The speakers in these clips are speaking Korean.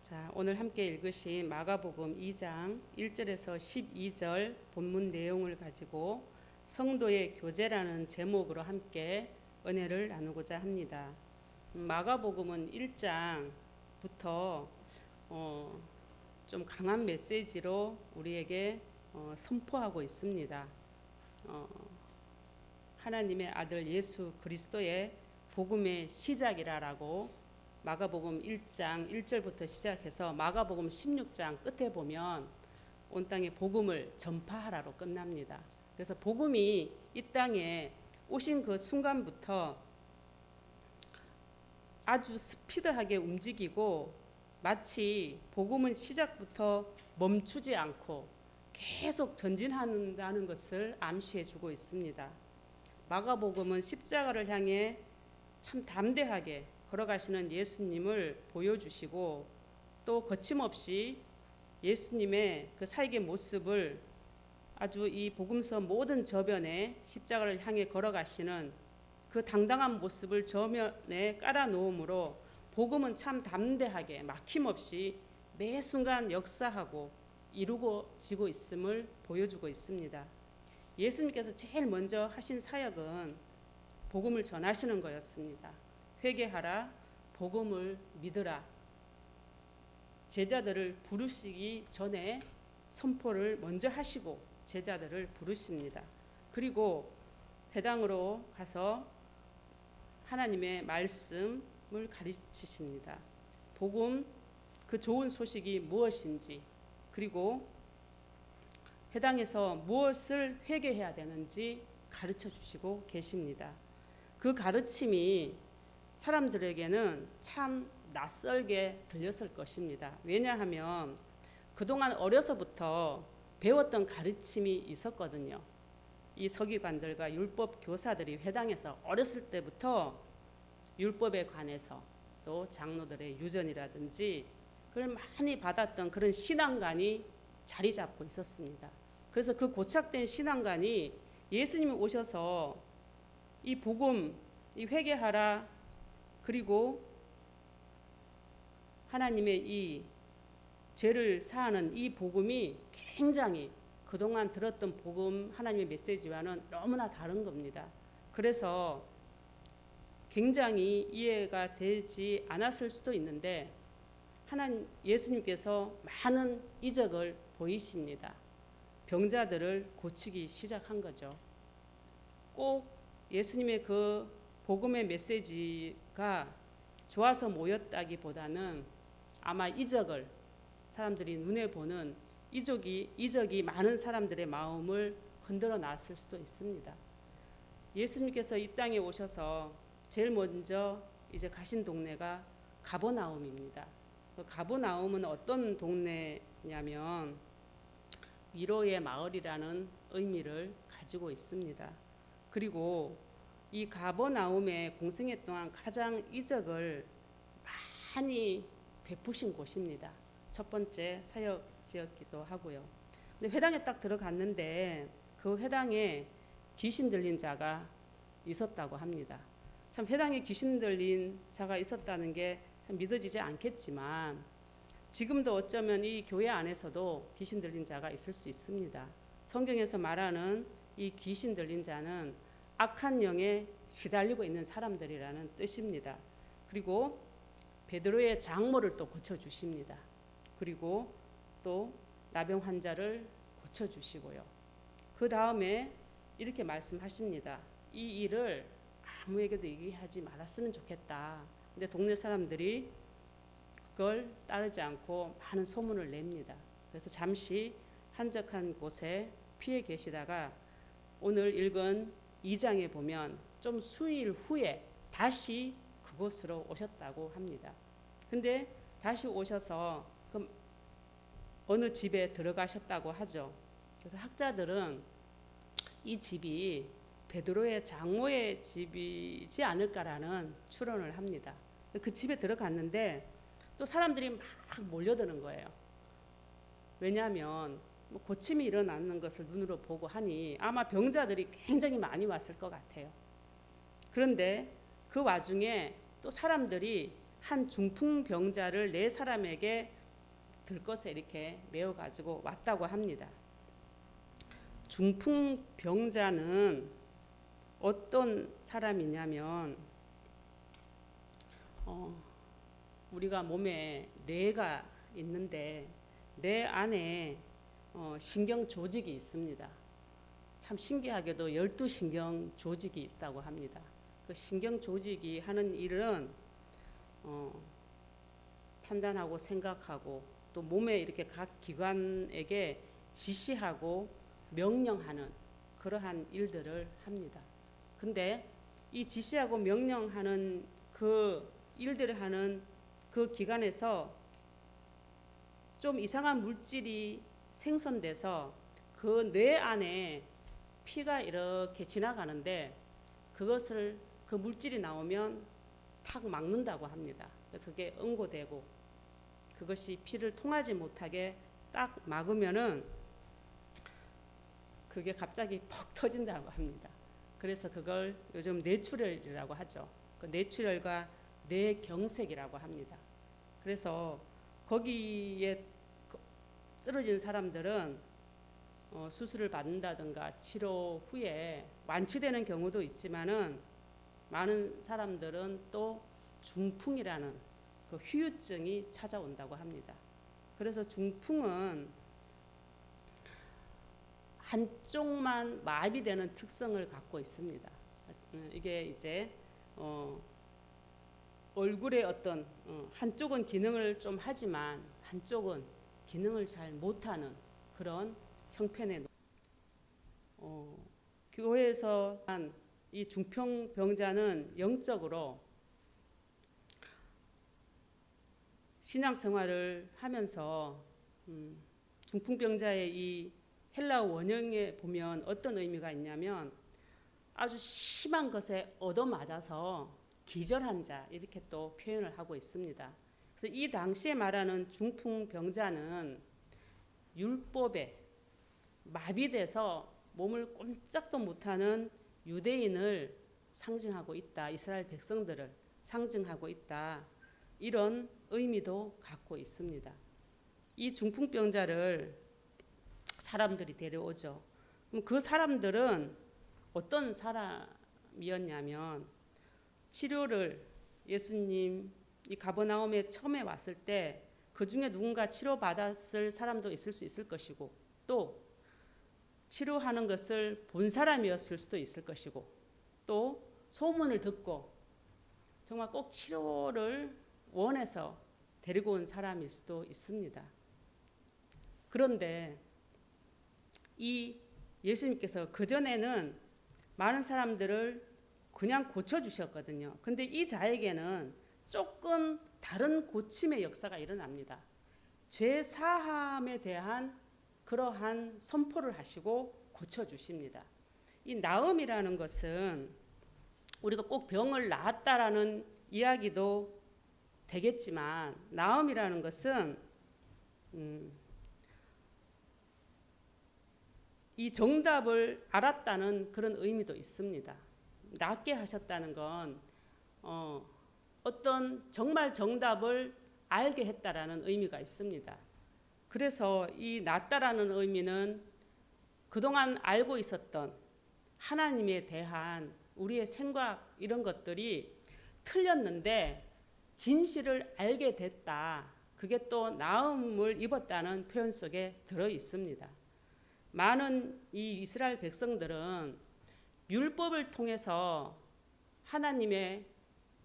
자, 오늘 함께 읽으신 마가복음 2장 1절에서 12절 본문 내용을 가지고 성도의 교제라는 제목으로 함께 은혜를 나누고자 합니다. 마가복음은 1장부터 좀 강한 메시지로 우리에게 선포하고 있습니다. 하나님의 아들 예수 그리스도의 복음의 시작이라고 마가복음 1장 1절부터 시작해서 마가복음 16장 끝에 보면 온 땅에 복음을 전파하라로 끝납니다. 그래서 복음이 이 땅에 오신 그 순간부터 아주 스피드하게 움직이고 마치 복음은 시작부터 멈추지 않고 계속 전진한다는 것을 암시해 주고 있습니다. 마가복음은 십자가를 향해 참 담대하게 걸어가시는 예수님을 보여주시고 또 거침없이 예수님의 그 사역의 모습을 아주 이 복음서 모든 저변에 십자가를 향해 걸어가시는 그 당당한 모습을 저면에 깔아놓음으로 복음은 참 담대하게 막힘없이 매 순간 역사하고 이루어지고 있음을 보여주고 있습니다. 예수님께서 제일 먼저 하신 사역은 복음을 전하시는 거였습니다. 회개하라, 복음을 믿으라. 제자들을 부르시기 전에 선포를 먼저 하시고 제자들을 부르십니다. 그리고 회당으로 가서 하나님의 말씀을 가르치십니다. 복음, 그 좋은 소식이 무엇인지, 그리고 회당에서 무엇을 회개해야 되는지 가르쳐 주시고 계십니다. 그 가르침이 사람들에게는 참 낯설게 들렸을 것입니다. 왜냐하면 그동안 어려서부터 배웠던 가르침이 있었거든요. 이 서기관들과 율법 교사들이 회당에서 어렸을 때부터 율법에 관해서 또 장로들의 유전이라든지 그걸 많이 받았던 그런 신앙관이 자리 잡고 있었습니다. 그래서 그 고착된 신앙관이 예수님이 오셔서 이 복음, 이 회개하라, 그리고 하나님의 이 죄를 사하는 이 복음이 굉장히 그동안 들었던 복음, 하나님의 메시지와는 너무나 다른 겁니다. 그래서 굉장히 이해가 되지 않았을 수도 있는데 예수님께서 많은 이적을 보이십니다. 병자들을 고치기 시작한 거죠. 꼭 예수님의 그 복음의 메시지가 좋아서 모였다기보다는 아마 이적을 사람들이 눈에 보는 이적이 많은 사람들의 마음을 흔들어 놨을 수도 있습니다. 예수님께서 이 땅에 오셔서 제일 먼저 이제 가신 동네가 가버나움입니다. 가버나움은 어떤 동네냐면 위로의 마을이라는 의미를 가지고 있습니다. 그리고 이 가버나움의 공생애 동안 가장 이적을 많이 베푸신 곳입니다. 첫 번째 사역지였기도 하고요. 근데 회당에 딱 들어갔는데 그 회당에 귀신 들린 자가 있었다고 합니다. 참 회당에 귀신 들린 자가 있었다는 게 참 믿어지지 않겠지만 지금도 어쩌면 이 교회 안에서도 귀신 들린 자가 있을 수 있습니다. 성경에서 말하는 이 귀신 들린 자는 악한 영에 시달리고 있는 사람들이라는 뜻입니다. 그리고 베드로의 장모를 또 고쳐주십니다. 그리고 또 나병 환자를 고쳐주시고요. 그 다음에 이렇게 말씀하십니다. 이 일을 아무에게도 얘기하지 말았으면 좋겠다. 근데 동네 사람들이 그걸 따르지 않고 많은 소문을 냅니다. 그래서 잠시 한적한 곳에 피해 계시다가 오늘 읽은 2장에 보면 좀 수일 후에 다시 그곳으로 오셨다고 합니다. 근데 다시 오셔서 그 어느 집에 들어가셨다고 하죠. 그래서 학자들은 이 집이 베드로의 장모의 집이지 않을까라는 추론을 합니다. 그 집에 들어갔는데 또 사람들이 막 몰려드는 거예요. 왜냐하면 고침이 일어나는 것을 눈으로 보고 하니 아마 병자들이 굉장히 많이 왔을 것 같아요. 그런데 그 와중에 또 사람들이 한 중풍병자를 4사람에게 들것에 이렇게 메어 가지고 왔다고 합니다. 중풍병자는 어떤 사람이냐면 우리가 몸에 뇌가 있는데 뇌 안에 신경 조직이 있습니다. 참 신기하게도 12신경 조직이 있다고 합니다. 그 신경 조직이 하는 일은 판단하고 생각하고 또 몸에 이렇게 각 기관에게 지시하고 명령하는 그러한 일들을 합니다. 근데 이 지시하고 명령하는 그 일들을 하는 그 기관에서 좀 이상한 물질이 생성돼서 그 뇌 안에 피가 이렇게 지나가는데 그것을 그 물질이 나오면 탁 막는다고 합니다. 그래서 그게 응고되고 그것이 피를 통하지 못하게 딱 막으면은 그게 갑자기 퍽 터진다고 합니다. 그래서 그걸 요즘 뇌출혈이라고 하죠. 그 뇌출혈과 뇌경색이라고 합니다. 그래서 거기에 쓰러진 사람들은 수술을 받는다든가 치료 후에 완치되는 경우도 있지만은 많은 사람들은 또 중풍이라는 그 후유증이 찾아온다고 합니다. 그래서 중풍은 한쪽만 마비되는 특성을 갖고 있습니다. 이게 이제 얼굴의 어떤 한쪽은 기능을 좀 하지만 한쪽은 기능을 잘 못하는 그런 형편의 교회에서 한 이 중풍병자는 영적으로 신앙생활을 하면서 중풍병자의 이 헬라어 원형에 보면 어떤 의미가 있냐면 아주 심한 것에 얻어맞아서 기절한 자 이렇게 또 표현을 하고 있습니다. 그래서 이 당시에 말하는 중풍병자는 율법에 마비돼서 몸을 꼼짝도 못하는 유대인을 상징하고 있다. 이스라엘 백성들을 상징하고 있다. 이런 의미도 갖고 있습니다. 이 중풍병자를 사람들이 데려오죠. 그럼 그 사람들은 어떤 사람이었냐면 치료를 예수님 이 가버나움에 처음에 왔을 때 그 중에 누군가 치료받았을 사람도 있을 수 있을 것이고 또 치료하는 것을 본 사람이었을 수도 있을 것이고 또 소문을 듣고 정말 꼭 치료를 원해서 데리고 온 사람일 수도 있습니다. 그런데 이 예수님께서 그전에는 많은 사람들을 그냥 고쳐주셨거든요. 근데 이 자에게는 조금 다른 고침의 역사가 일어납니다. 죄 사함에 대한 그러한 선포를 하시고 고쳐주십니다. 이 나음이라는 것은 우리가 꼭 병을 낫다라는 이야기도 되겠지만 나음이라는 것은 이 정답을 알았다는 그런 의미도 있습니다. 낫게 하셨다는 건 어떤 정말 정답을 알게 했다라는 의미가 있습니다. 그래서 이 낫다라는 의미는 그동안 알고 있었던 하나님에 대한 우리의 생각 이런 것들이 틀렸는데 진실을 알게 됐다. 그게 또 나음을 입었다는 표현 속에 들어 있습니다. 많은 이 이스라엘 백성들은 율법을 통해서 하나님의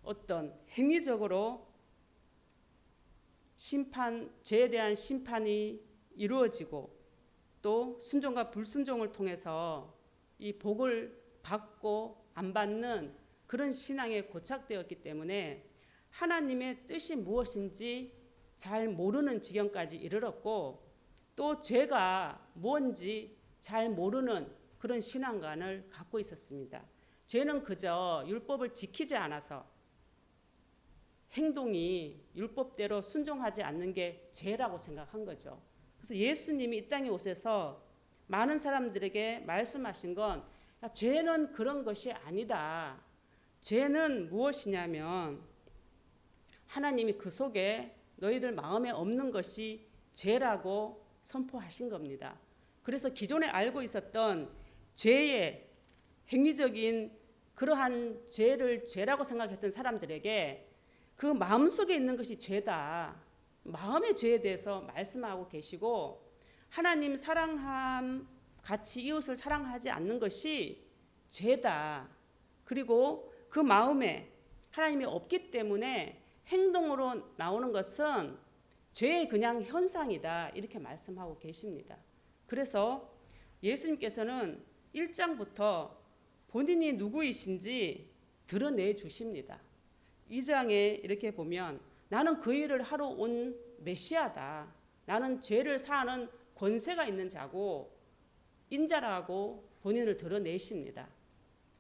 어떤 행위적으로 죄에 대한 심판이 이루어지고 또 순종과 불순종을 통해서 이 복을 받고 안 받는 그런 신앙에 고착되었기 때문에 하나님의 뜻이 무엇인지 잘 모르는 지경까지 이르렀고 또 죄가 뭔지 잘 모르는 그런 신앙관을 갖고 있었습니다. 죄는 그저 율법을 지키지 않아서 행동이 율법대로 순종하지 않는 게 죄라고 생각한 거죠. 그래서 예수님이 이 땅에 오셔서 많은 사람들에게 말씀하신 건 죄는 그런 것이 아니다. 죄는 무엇이냐면 하나님이 그 속에 너희들 마음에 없는 것이 죄라고 선포하신 겁니다. 그래서 기존에 알고 있었던 죄의 행위적인 그러한 죄를 죄라고 생각했던 사람들에게 그 마음속에 있는 것이 죄다. 마음의 죄에 대해서 말씀하고 계시고 하나님 사랑함 같이 이웃을 사랑하지 않는 것이 죄다. 그리고 그 마음에 하나님이 없기 때문에 행동으로 나오는 것은 죄의 그냥 현상이다. 이렇게 말씀하고 계십니다. 그래서 예수님께서는 1장부터 본인이 누구이신지 드러내 주십니다. 2장에 이렇게 보면 나는 그 일을 하러 온 메시아다. 나는 죄를 사하는 권세가 있는 자고 인자라고 본인을 드러내십니다.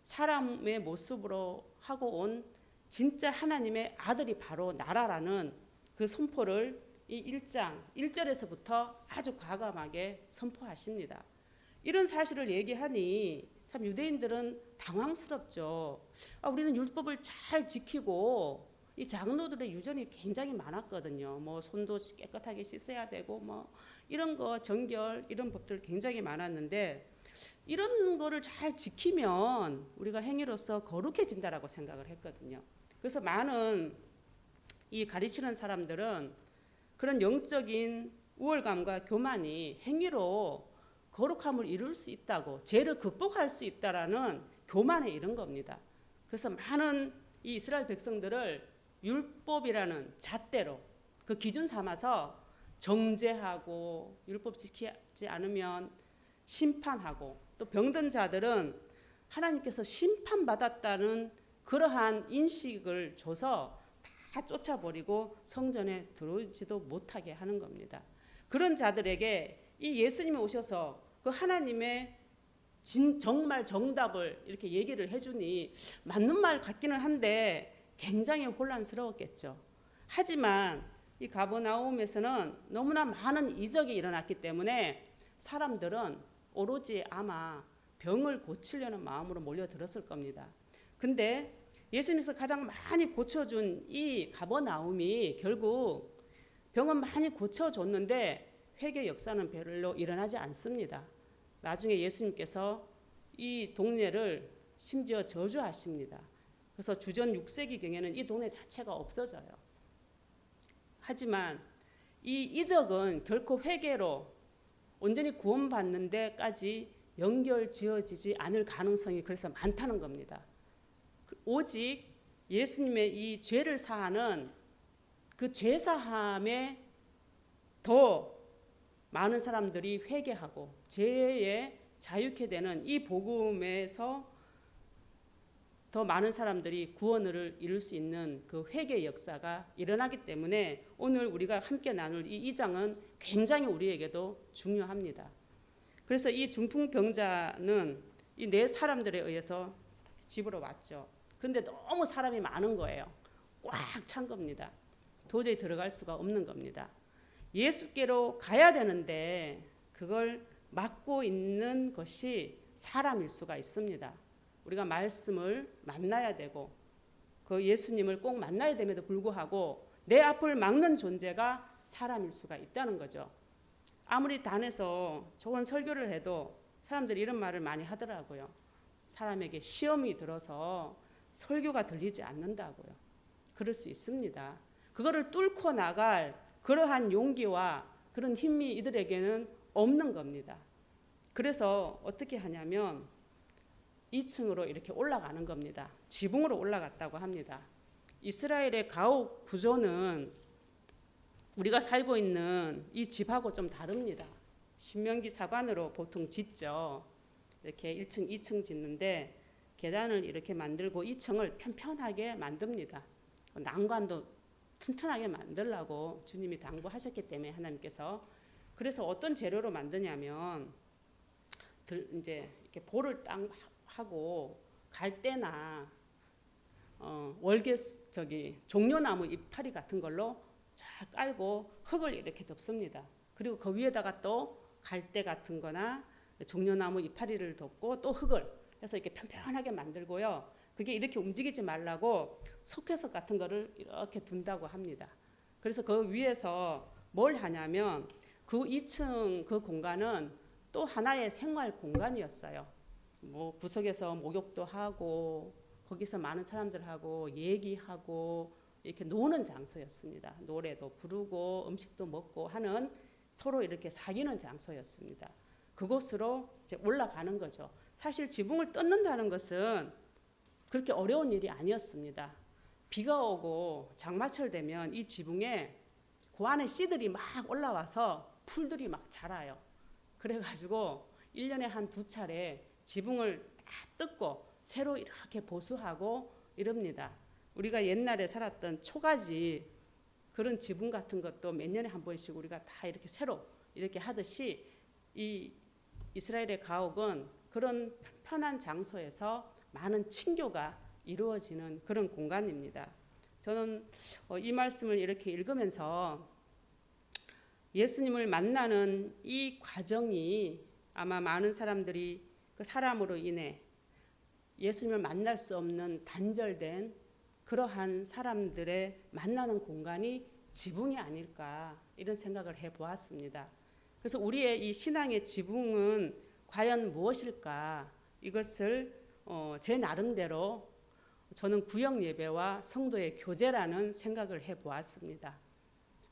사람의 모습으로 하고 온 진짜 하나님의 아들이 바로 나라라는 그 선포를 이 1장 1절에서부터 아주 과감하게 선포하십니다. 이런 사실을 얘기하니 참 유대인들은 당황스럽죠. 우리는 율법을 잘 지키고 이 장로들의 유전이 굉장히 많았거든요. 뭐 손도 깨끗하게 씻어야 되고 뭐 이런 거 정결 이런 법들 굉장히 많았는데 이런 거를 잘 지키면 우리가 행위로서 거룩해진다라고 생각을 했거든요. 그래서 많은 이 가르치는 사람들은 그런 영적인 우월감과 교만이 행위로 거룩함을 이룰 수 있다고 죄를 극복할 수 있다라는 교만에 이른 겁니다. 그래서 많은 이 이스라엘 백성들을 율법이라는 잣대로 그 기준 삼아서 정죄하고 율법 지키지 않으면 심판하고 또 병든 자들은 하나님께서 심판받았다는 그러한 인식을 줘서 다 쫓아버리고 성전에 들어오지도 못하게 하는 겁니다. 그런 자들에게 이 예수님이 오셔서 그 하나님의 정말 정답을 이렇게 얘기를 해주니 맞는 말 같기는 한데 굉장히 혼란스러웠겠죠. 하지만 이 가버나움에서는 너무나 많은 이적이 일어났기 때문에 사람들은 오로지 아마 병을 고치려는 마음으로 몰려들었을 겁니다. 근데 예수님께서 가장 많이 고쳐준 이 가버나움이 결국 병은 많이 고쳐줬는데 회개 역사는 별로 일어나지 않습니다. 나중에 예수님께서 이 동네를 심지어 저주하십니다. 그래서 주전 6세기경에는 이 동네 자체가 없어져요. 하지만 이 이적은 결코 회개로 온전히 구원받는 데까지 연결지어지지 않을 가능성이 그래서 많다는 겁니다. 오직 예수님의 이 죄를 사하는 그 죄사함에 더 많은 사람들이 회개하고 죄에 자유케 되는 이 복음에서 더 많은 사람들이 구원을 이룰 수 있는 그 회개 역사가 일어나기 때문에 오늘 우리가 함께 나눌 이 2장은 굉장히 우리에게도 중요합니다. 그래서 이 중풍병자는 이 네 사람들에 의해서 집으로 왔죠. 근데 너무 사람이 많은 거예요. 꽉 찬 겁니다. 도저히 들어갈 수가 없는 겁니다. 예수께로 가야 되는데 그걸 막고 있는 것이 사람일 수가 있습니다. 우리가 말씀을 만나야 되고 그 예수님을 꼭 만나야 됨에도 불구하고 내 앞을 막는 존재가 사람일 수가 있다는 거죠. 아무리 단에서 좋은 설교를 해도 사람들이 이런 말을 많이 하더라고요. 사람에게 시험이 들어서 설교가 들리지 않는다고요. 그럴 수 있습니다. 그거를 뚫고 나갈 그러한 용기와 그런 힘이 이들에게는 없는 겁니다. 그래서 어떻게 하냐면 2층으로 이렇게 올라가는 겁니다. 지붕으로 올라갔다고 합니다. 이스라엘의 가옥 구조는 우리가 살고 있는 이 집하고 좀 다릅니다. 신명기 사관으로 보통 짓죠. 이렇게 1층, 2층 짓는데 계단을 이렇게 만들고 2층을 편편하게 만듭니다. 난관도 튼튼하게 만들라고 주님이 당부하셨기 때문에 하나님께서 그래서 어떤 재료로 만드냐면 이제 이렇게 볼을 딱 하고 갈대나 월계 종려나무 이파리 같은 걸로 쫙 깔고 흙을 이렇게 덮습니다. 그리고 그 위에다가 또 갈대 같은 거나 종려나무 이파리를 덮고 또 흙을 해서 이렇게 편편하게 만들고요. 그게 이렇게 움직이지 말라고 석회석 같은 거를 이렇게 둔다고 합니다. 그래서 그 위에서 뭘 하냐면 그 2층 그 공간은 또 하나의 생활 공간이었어요. 뭐 구석에서 목욕도 하고 거기서 많은 사람들하고 얘기하고 이렇게 노는 장소였습니다. 노래도 부르고 음식도 먹고 하는 서로 이렇게 사귀는 장소였습니다. 그곳으로 이제 올라가는 거죠. 사실 지붕을 뜯는다는 것은 그렇게 어려운 일이 아니었습니다. 비가 오고 장마철 되면 이 지붕에 그 안에 씨들이 막 올라와서 풀들이 막 자라요. 그래가지고 1년에 한 2차례 지붕을 다 뜯고 새로 이렇게 보수하고 이럽니다. 우리가 옛날에 살았던 초가지 그런 지붕 같은 것도 몇 년에 한 번씩 우리가 다 이렇게 새로 이렇게 하듯이 이 이스라엘의 가옥은 그런 편한 장소에서 많은 친교가 이루어지는 그런 공간입니다. 저는 이 말씀을 이렇게 읽으면서 예수님을 만나는 이 과정이 아마 많은 사람들이 그 사람으로 인해 예수님을 만날 수 없는 단절된 그러한 사람들의 만나는 공간이 지붕이 아닐까 이런 생각을 해보았습니다. 그래서 우리의 이 신앙의 지붕은 과연 무엇일까 이것을 제 나름대로 저는 구역 예배와 성도의 교제라는 생각을 해보았습니다.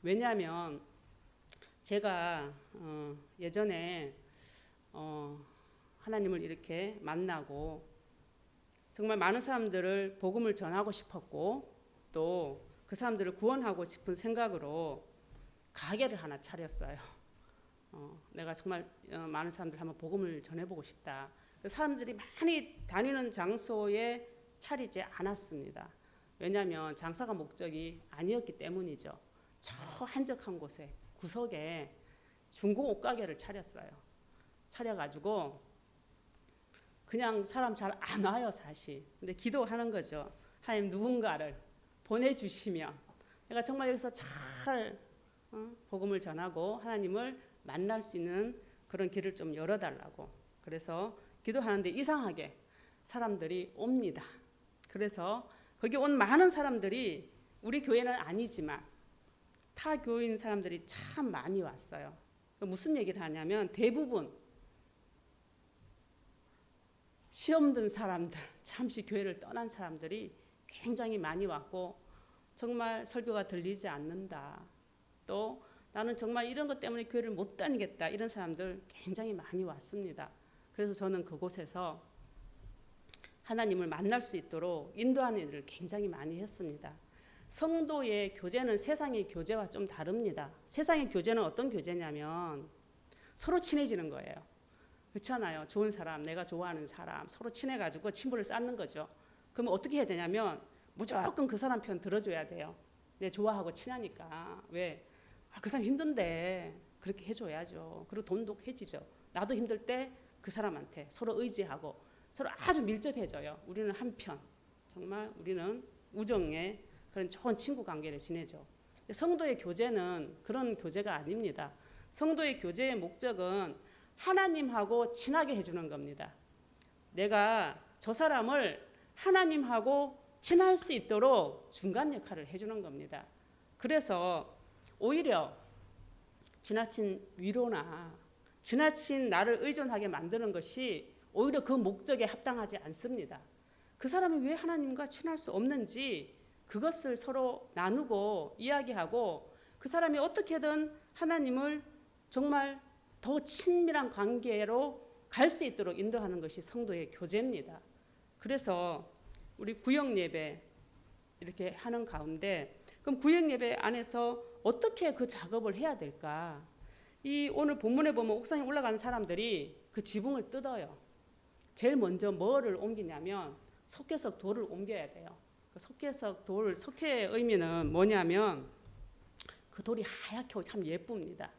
왜냐하면 제가 예전에 하나님을 이렇게 만나고 정말 많은 사람들을 복음을 전하고 싶었고 또 그 사람들을 구원하고 싶은 생각으로 가게를 하나 차렸어요. 내가 정말 많은 사람들 한번 복음을 전해보고 싶다. 사람들이 많이 다니는 장소에 차리지 않았습니다. 왜냐하면 장사가 목적이 아니었기 때문이죠. 저 한적한 곳에 구석에 중고 옷가게를 차렸어요. 차려가지고 그냥 사람 잘 안 와요 사실. 근데 기도하는 거죠. 하나님 누군가를 보내주시면 내가 정말 여기서 잘 복음을 전하고 하나님을 만날 수 있는 그런 길을 좀 열어달라고. 그래서 기도하는데 이상하게 사람들이 옵니다. 그래서 거기 온 많은 사람들이 우리 교회는 아니지만 타 교인 사람들이 참 많이 왔어요. 무슨 얘기를 하냐면 대부분 시험 든 사람들, 잠시 교회를 떠난 사람들이 굉장히 많이 왔고 정말 설교가 들리지 않는다. 또 나는 정말 이런 것 때문에 교회를 못 다니겠다. 이런 사람들 굉장히 많이 왔습니다. 그래서 저는 그곳에서 하나님을 만날 수 있도록 인도하는 일을 굉장히 많이 했습니다. 성도의 교제는 세상의 교제와 좀 다릅니다. 세상의 교제는 어떤 교제냐면 서로 친해지는 거예요. 그렇잖아요. 좋은 사람, 내가 좋아하는 사람 서로 친해가지고 친분을 쌓는 거죠. 그러면 어떻게 해야 되냐면 무조건 그 사람 편 들어줘야 돼요. 내 좋아하고 친하니까. 왜? 그 사람 힘든데 그렇게 해줘야죠. 그리고 돈독해지죠. 나도 힘들 때 그 사람한테 서로 의지하고 서로 아주 밀접해져요. 우리는 한편 정말 우리는 우정의 그런 좋은 친구 관계를 지내죠. 성도의 교제는 그런 교제가 아닙니다. 성도의 교제의 목적은 하나님하고 친하게 해주는 겁니다. 내가 저 사람을 하나님하고 친할 수 있도록 중간 역할을 해주는 겁니다. 그래서 오히려 지나친 위로나 지나친 나를 의존하게 만드는 것이 오히려 그 목적에 합당하지 않습니다. 그 사람이 왜 하나님과 친할 수 없는지 그것을 서로 나누고 이야기하고 그 사람이 어떻게든 하나님을 정말 더 친밀한 관계로 갈 수 있도록 인도하는 것이 성도의 교제입니다. 그래서 우리 구역 예배 이렇게 하는 가운데 그럼 구역 예배 안에서 어떻게 그 작업을 해야 될까? 이 오늘 본문에 보면 옥상에 올라간 사람들이 그 지붕을 뜯어요. 제일 먼저 뭐를 옮기냐면 석회석 돌을 옮겨야 돼요. 그 석회석 돌, 석회의 의미는 뭐냐면 그 돌이 하얗게 참 예쁩니다.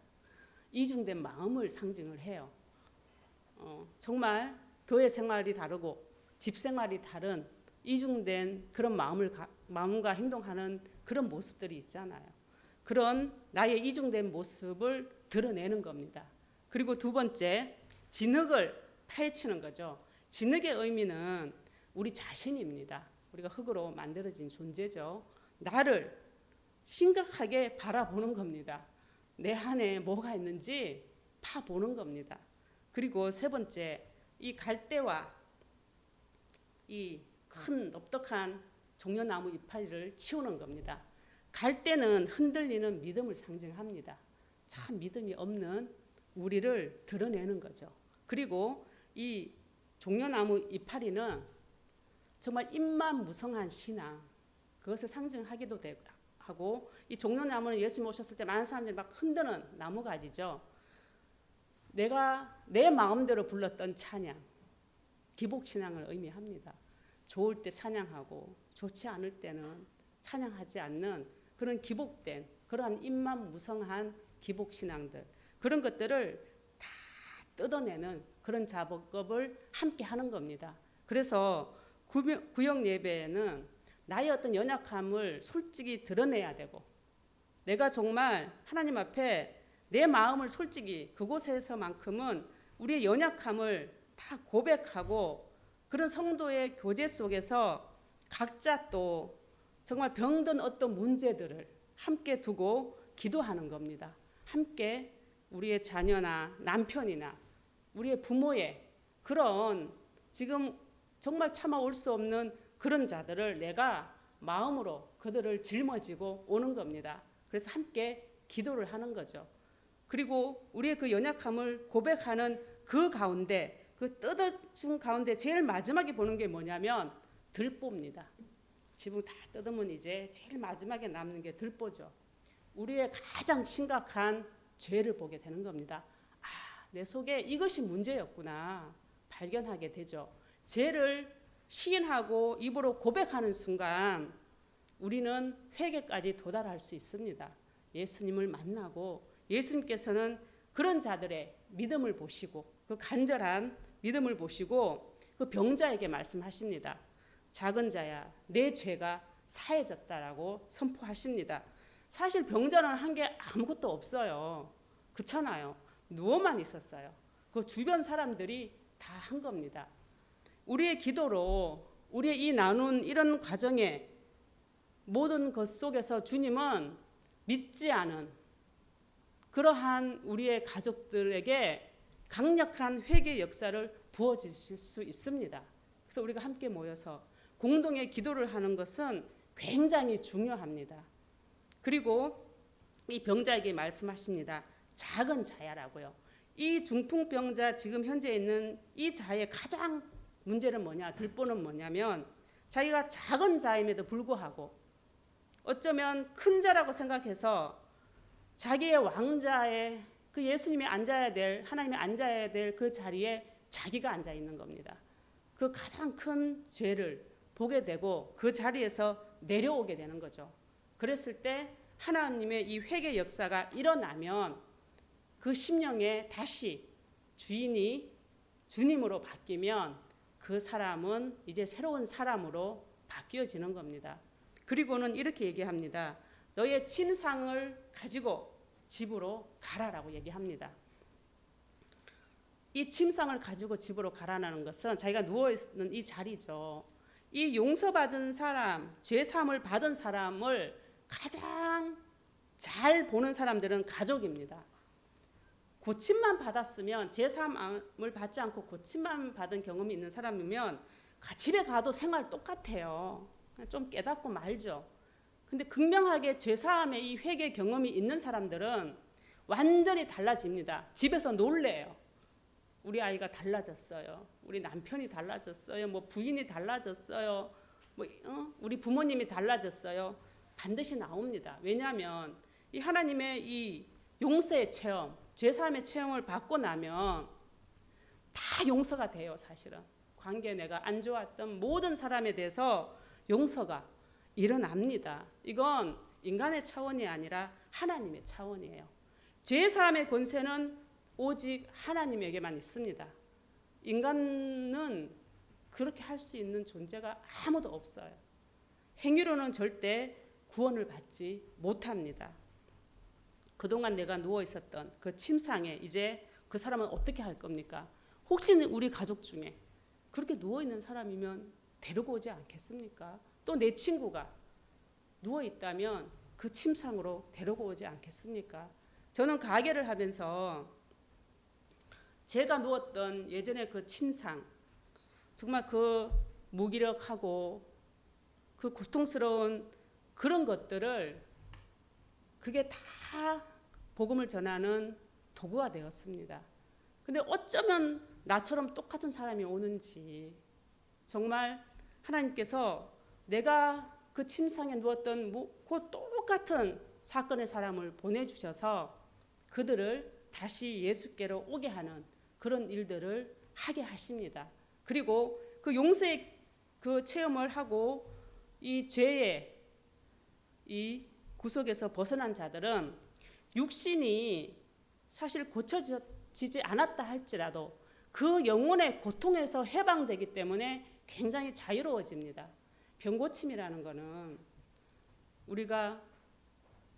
이중된 마음을 상징을 해요. 정말 교회 생활이 다르고 집 생활이 다른 이중된 그런 마음과 행동하는 그런 모습들이 있잖아요. 그런 나의 이중된 모습을 드러내는 겁니다. 그리고 두 번째, 진흙을 파헤치는 거죠. 진흙의 의미는 우리 자신입니다. 우리가 흙으로 만들어진 존재죠. 나를 심각하게 바라보는 겁니다. 내 안에 뭐가 있는지 파보는 겁니다. 그리고 세 번째, 이 갈대와 이 큰 넓적한 종려나무 이파리를 치우는 겁니다. 갈대는 흔들리는 믿음을 상징합니다. 참 믿음이 없는 우리를 드러내는 거죠. 그리고 이 종려나무 이파리는 정말 입만무성한 신앙, 그것을 상징하기도 하고, 이 종려나무는 예수님 오셨을 때 많은 사람들이 막 흔드는 나무가지죠. 내가 내 마음대로 불렀던 찬양, 기복신앙을 의미합니다. 좋을 때 찬양하고 좋지 않을 때는 찬양하지 않는 그런 기복된, 그러한 입만무성한 기복신앙들, 그런 것들을 다 뜯어내는 그런 작업을 함께 하는 겁니다. 그래서 구역 예배에는 나의 어떤 연약함을 솔직히 드러내야 되고, 내가 정말 하나님 앞에 내 마음을 솔직히, 그곳에서만큼은 우리의 연약함을 다 고백하고, 그런 성도의 교제 속에서 각자 또 정말 병든 어떤 문제들을 함께 두고 기도하는 겁니다. 함께 우리의 자녀나 남편이나 우리의 부모의 그런 지금 정말 참아올 수 없는 그런 자들을 내가 마음으로 그들을 짊어지고 오는 겁니다. 그래서 함께 기도를 하는 거죠. 그리고 우리의 그 연약함을 고백하는 그 가운데, 그 뜯어진 가운데 제일 마지막에 보는 게 뭐냐면 들보입니다. 지붕 다 뜯으면 이제 제일 마지막에 남는 게 들보죠. 우리의 가장 심각한 죄를 보게 되는 겁니다. 아, 내 속에 이것이 문제였구나 발견하게 되죠. 죄를 시인하고 입으로 고백하는 순간 우리는 회개까지 도달할 수 있습니다. 예수님을 만나고 예수님께서는 그런 자들의 믿음을 보시고, 그 간절한 믿음을 보시고 그 병자에게 말씀하십니다. 작은 자야, 내 죄가 사해졌다라고 선포하십니다. 사실 병자는 한 게 아무것도 없어요. 그렇잖아요. 누워만 있었어요. 그 주변 사람들이 다 한 겁니다. 우리의 기도로 우리의 이 나눈 이런 과정에 모든 것 속에서 주님은 믿지 않은 그러한 우리의 가족들에게 강력한 회개 역사를 부어주실 수 있습니다. 그래서 우리가 함께 모여서 공동의 기도를 하는 것은 굉장히 중요합니다. 그리고 이 병자에게 말씀하십니다. 작은 자야라고요. 이 중풍병자 지금 현재 있는 이 자의 가장 문제는 뭐냐, 들보는 뭐냐면 자기가 작은 자임에도 불구하고 어쩌면 큰 자라고 생각해서 자기의 왕자의 그 예수님이 앉아야 될, 하나님이 앉아야 될 그 자리에 자기가 앉아 있는 겁니다. 그 가장 큰 죄를 보게 되고 그 자리에서 내려오게 되는 거죠. 그랬을 때 하나님의 이 회개 역사가 일어나면 그 심령에 다시 주인이 주님으로 바뀌면 그 사람은 이제 새로운 사람으로 바뀌어지는 겁니다. 그리고는 이렇게 얘기합니다. 너의 침상을 가지고 집으로 가라라고 얘기합니다. 이 침상을 가지고 집으로 가라는 것은 자기가 누워있는 이 자리죠. 이 용서받은 사람, 죄사함을 받은 사람을 가장 잘 보는 사람들은 가족입니다. 고침만 받았으면, 죄사함을 받지 않고 고침만 받은 경험이 있는 사람이면 집에 가도 생활 똑같아요. 좀 깨닫고 말죠. 근데 극명하게 죄사함의 이 회개 경험이 있는 사람들은 완전히 달라집니다. 집에서 놀래요. 우리 아이가 달라졌어요. 우리 남편이 달라졌어요. 뭐 부인이 달라졌어요. 우리 부모님이 달라졌어요. 반드시 나옵니다. 왜냐하면 이 하나님의 이 용서의 체험, 죄사함의 체험을 받고 나면 다 용서가 돼요. 사실은 관계에 내가 안 좋았던 모든 사람에 대해서 용서가 일어납니다. 이건 인간의 차원이 아니라 하나님의 차원이에요. 죄사함의 권세는 오직 하나님에게만 있습니다. 인간은 그렇게 할 수 있는 존재가 아무도 없어요. 행위로는 절대 구원을 받지 못합니다. 그동안 내가 누워 있었던 그 침상에 이제 그 사람은 어떻게 할 겁니까? 혹시 우리 가족 중에 그렇게 누워 있는 사람이면 데리고 오지 않겠습니까? 또 내 친구가 누워 있다면 그 침상으로 데리고 오지 않겠습니까? 저는 가게를 하면서 제가 누웠던 예전에 그 침상, 정말 그 무기력하고 그 고통스러운 그런 것들을 그게 다 복음을 전하는 도구가 되었습니다. 근데 어쩌면 나처럼 똑같은 사람이 오는지, 정말 하나님께서 내가 그 침상에 누웠던 그 똑같은 사건의 사람을 보내주셔서 그들을 다시 예수께로 오게 하는 그런 일들을 하게 하십니다. 그리고 그 용서의 그 체험을 하고 이 죄의 이 구속에서 벗어난 자들은 육신이 사실 고쳐지지 않았다 할지라도 그 영혼의 고통에서 해방되기 때문에 굉장히 자유로워집니다. 병고침이라는 것은 우리가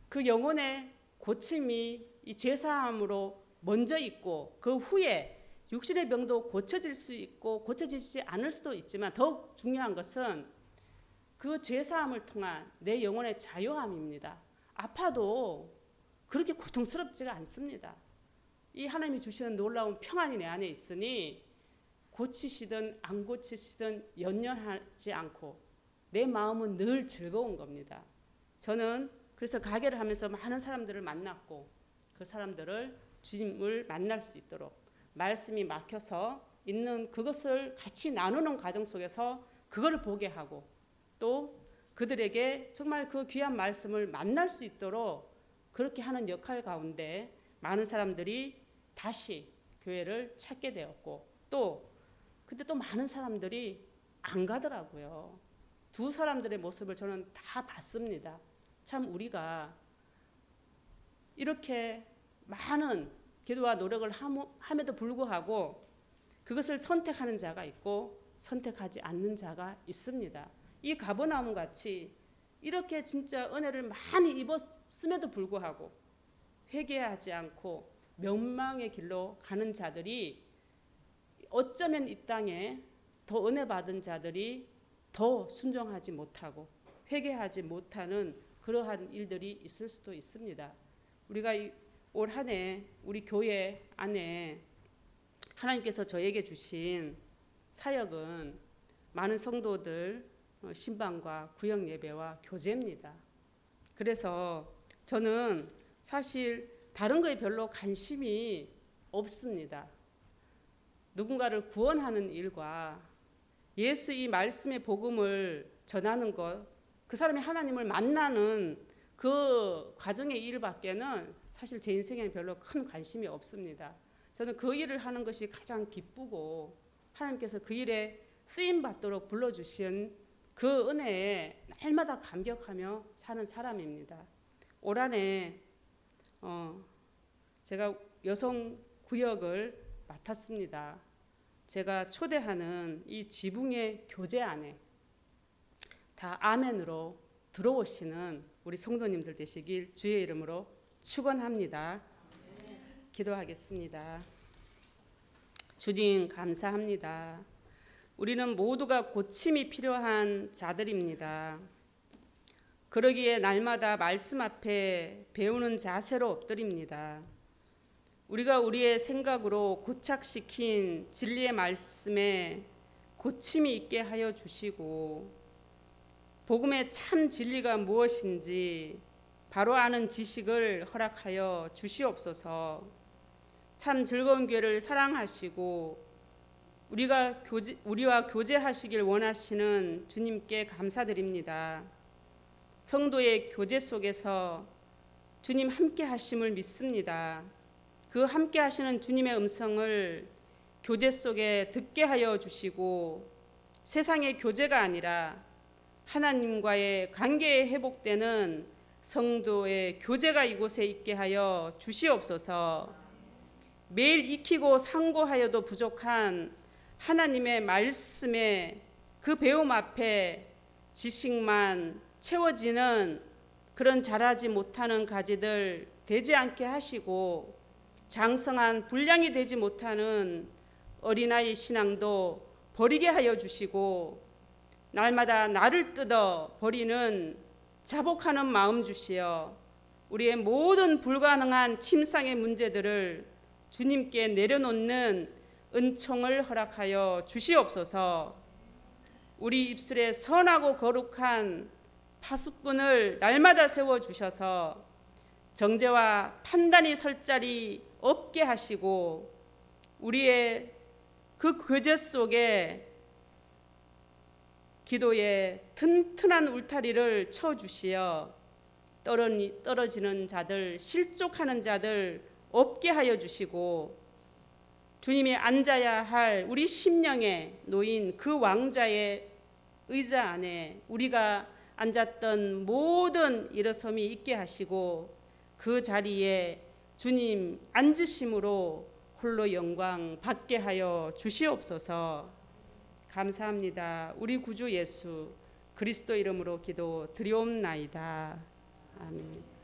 그 영혼의 고침이 이 죄사함으로 먼저 있고 그 후에 육신의 병도 고쳐질 수 있고 고쳐지지 않을 수도 있지만 더욱 중요한 것은 그 죄사함을 통한 내 영혼의 자유함입니다. 아파도 그렇게 고통스럽지가 않습니다. 이 하나님이 주시는 놀라운 평안이 내 안에 있으니 고치시든 안 고치시든 연연하지 않고 내 마음은 늘 즐거운 겁니다. 저는 그래서 가게를 하면서 많은 사람들을 만났고 그 사람들을 주님을 만날 수 있도록 말씀이 막혀서 있는 그것을 같이 나누는 과정 속에서 그거를 보게 하고 또 그들에게 정말 그 귀한 말씀을 만날 수 있도록 그렇게 하는 역할 가운데 많은 사람들이 다시 교회를 찾게 되었고 근데 또 많은 사람들이 안 가더라고요. 두 사람들의 모습을 저는 다 봤습니다. 참 우리가 이렇게 많은 기도와 노력을 함에도 불구하고 그것을 선택하는 자가 있고 선택하지 않는 자가 있습니다. 이 가버나움 같이 이렇게 진짜 은혜를 많이 입었음에도 불구하고 회개하지 않고 멸망의 길로 가는 자들이 어쩌면 이 땅에 더 은혜 받은 자들이 더 순종하지 못하고 회개하지 못하는 그러한 일들이 있을 수도 있습니다. 우리가 올 한 해 우리 교회 안에 하나님께서 저에게 주신 사역은 많은 성도들 신방과 구역 예배와 교제입니다. 그래서 저는 사실 다른 거에 별로 관심이 없습니다. 누군가를 구원하는 일과 예수 이 말씀의 복음을 전하는 것, 그 사람이 하나님을 만나는 그 과정의 일밖에는 사실 제 인생에 별로 큰 관심이 없습니다. 저는 그 일을 하는 것이 가장 기쁘고 하나님께서 그 일에 쓰임 받도록 불러주신 그 은혜에 날마다 감격하며 사는 사람입니다. 올 한해 제가 여성 구역을 맡았습니다. 제가 초대하는 이 지붕의 교제 안에 다 아멘으로 들어오시는 우리 성도님들 되시길 주의 이름으로 축원합니다. 기도하겠습니다. 주님 감사합니다. 우리는 모두가 고침이 필요한 자들입니다. 그러기에 날마다 말씀 앞에 배우는 자세로 엎드립니다. 우리가 우리의 생각으로 고착시킨 진리의 말씀에 고침이 있게 하여 주시고 복음의 참 진리가 무엇인지 바로 아는 지식을 허락하여 주시옵소서. 참 즐거운 교회를 사랑하시고 우리와 교제하시길 원하시는 주님께 감사드립니다. 성도의 교제 속에서 주님 함께 하심을 믿습니다. 그 함께 하시는 주님의 음성을 교제 속에 듣게 하여 주시고 세상의 교제가 아니라 하나님과의 관계에 회복되는 성도의 교제가 이곳에 있게 하여 주시옵소서. 매일 익히고 상고하여도 부족한 하나님의 말씀의 그 배움 앞에 지식만 채워지는 그런 자라지 못하는 가지들 되지 않게 하시고 장성한 분량이 되지 못하는 어린아이 신앙도 버리게 하여 주시고 날마다 나를 뜯어 버리는 자복하는 마음 주시어 우리의 모든 불가능한 침상의 문제들을 주님께 내려놓는 은총을 허락하여 주시옵소서. 우리 입술에 선하고 거룩한 파수꾼을 날마다 세워주셔서 정죄와 판단이 설 자리 없게 하시고 우리의 그 교제 속에 기도에 튼튼한 울타리를 쳐주시어 떨어지는 자들, 실족하는 자들 없게 하여 주시고 주님이 앉아야 할 우리 심령에 놓인 그 왕자의 의자 안에 우리가 앉았던 모든 일어섬이 있게 하시고 그 자리에 주님 앉으심으로 홀로 영광 받게 하여 주시옵소서. 감사합니다. 우리 구주 예수 그리스도 이름으로 기도 드리옵나이다. 아멘.